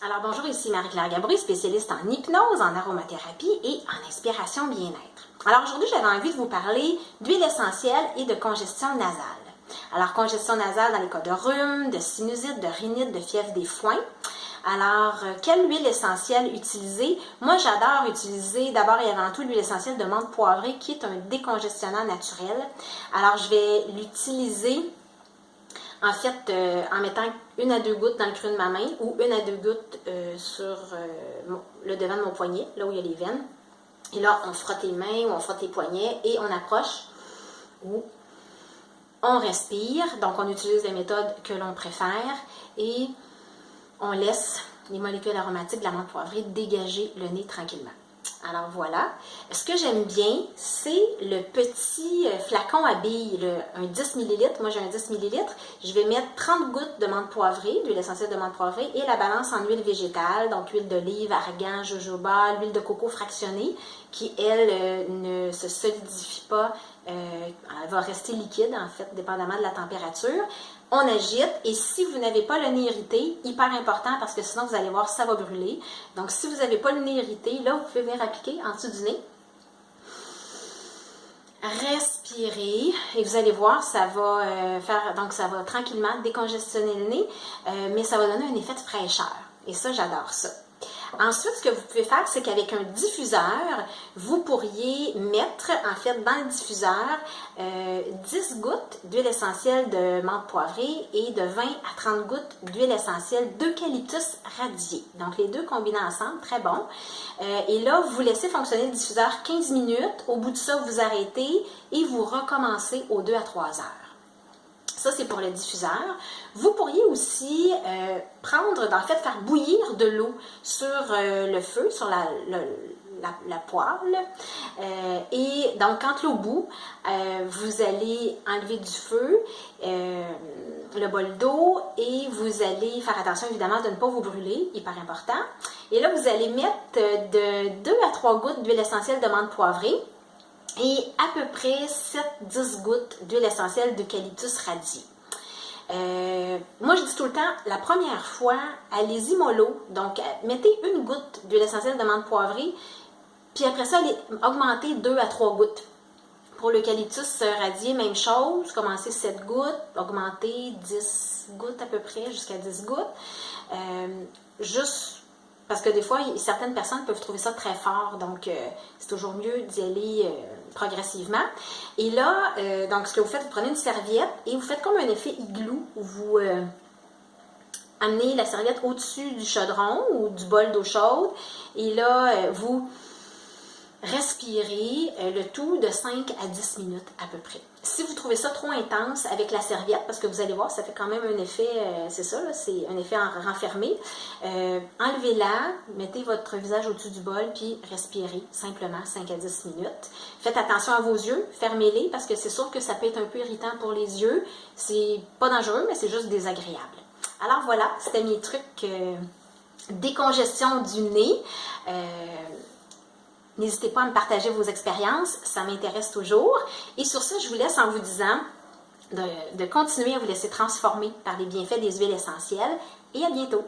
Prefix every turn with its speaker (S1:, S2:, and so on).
S1: Alors bonjour, ici Marie-Claire Gabré, spécialiste en hypnose, en aromathérapie et en inspiration bien-être. Alors aujourd'hui, j'avais envie de vous parler d'huile essentielle et de congestion nasale. Alors congestion nasale dans les cas de rhume, de sinusite, de rhinite, de fièvre des foins. Alors, quelle huile essentielle utiliser? Moi, j'adore utiliser d'abord et avant tout l'huile essentielle de menthe poivrée qui est un décongestionnant naturel. Alors, je vais l'utiliser en fait, en mettant 1 à 2 gouttes dans le creux de ma main ou 1 à 2 gouttes sur le devant de mon poignet, là où il y a les veines. Et là, on frotte les mains ou on frotte les poignets et on approche ou on respire. Donc, on utilise les méthodes que l'on préfère et on laisse les molécules aromatiques de la menthe poivrée dégager le nez tranquillement. Alors voilà, ce que j'aime bien, c'est le petit flacon à billes, un 10 ml. Moi j'ai un 10 ml. Je vais mettre 30 gouttes de menthe poivrée, d'huile essentielle de menthe poivrée, et la balance en huile végétale, donc huile d'olive, argan, jojoba, l'huile de coco fractionnée, qui elle ne se solidifie pas, elle va rester liquide en fait, dépendamment de la température. On agite et si vous n'avez pas le nez irrité, hyper important parce que sinon vous allez voir ça va brûler. Donc si vous n'avez pas le nez irrité, là vous pouvez venir appliquer en dessous du nez. Respirez et vous allez voir, ça va ça va tranquillement décongestionner le nez, mais ça va donner un effet de fraîcheur. Et ça, j'adore ça. Ensuite, ce que vous pouvez faire, c'est qu'avec un diffuseur, vous pourriez mettre, en fait, dans le diffuseur, 10 gouttes d'huile essentielle de menthe poivrée et de 20 à 30 gouttes d'huile essentielle d'eucalyptus radié. Donc, les deux combinés ensemble, très bon. Et là, vous laissez fonctionner le diffuseur 15 minutes. Au bout de ça, vous arrêtez et vous recommencez aux 2 à 3 heures. Ça, c'est pour le diffuseur. Vous pourriez aussi faire bouillir de l'eau sur le feu, sur la poêle. Et donc, quand l'eau bout, vous allez enlever du feu le bol d'eau et vous allez faire attention évidemment de ne pas vous brûler, hyper important. Et là, vous allez mettre de 2 à 3 gouttes d'huile essentielle de menthe poivrée et à peu près 7-10 gouttes d'huile essentielle d'eucalyptus radié. Moi, je dis tout le temps, la première fois, allez-y mollo. Donc, mettez 1 goutte d'huile essentielle de menthe poivrée, puis après ça, augmentez 2 à 3 gouttes. Pour l'eucalyptus radié, même chose, commencez 7 gouttes, augmentez 10 gouttes à peu près, jusqu'à 10 gouttes. Juste parce que des fois, certaines personnes peuvent trouver ça très fort, donc c'est toujours mieux d'y aller progressivement. Et là, donc ce que vous faites, vous prenez une serviette et vous faites comme un effet igloo où vous amenez la serviette au-dessus du chaudron ou du bol d'eau chaude et là, vous respirez le tout de 5 à 10 minutes à peu près. Si vous trouvez ça trop intense avec la serviette, parce que vous allez voir, ça fait quand même un effet, c'est ça, c'est un effet renfermé, enlevez-la, mettez votre visage au-dessus du bol, puis respirez simplement 5 à 10 minutes. Faites attention à vos yeux, fermez-les, parce que c'est sûr que ça peut être un peu irritant pour les yeux. C'est pas dangereux, mais c'est juste désagréable. Alors voilà, c'était mes trucs décongestion du nez. N'hésitez pas à me partager vos expériences, ça m'intéresse toujours. Et sur ça, je vous laisse en vous disant de continuer à vous laisser transformer par les bienfaits des huiles essentielles. Et à bientôt!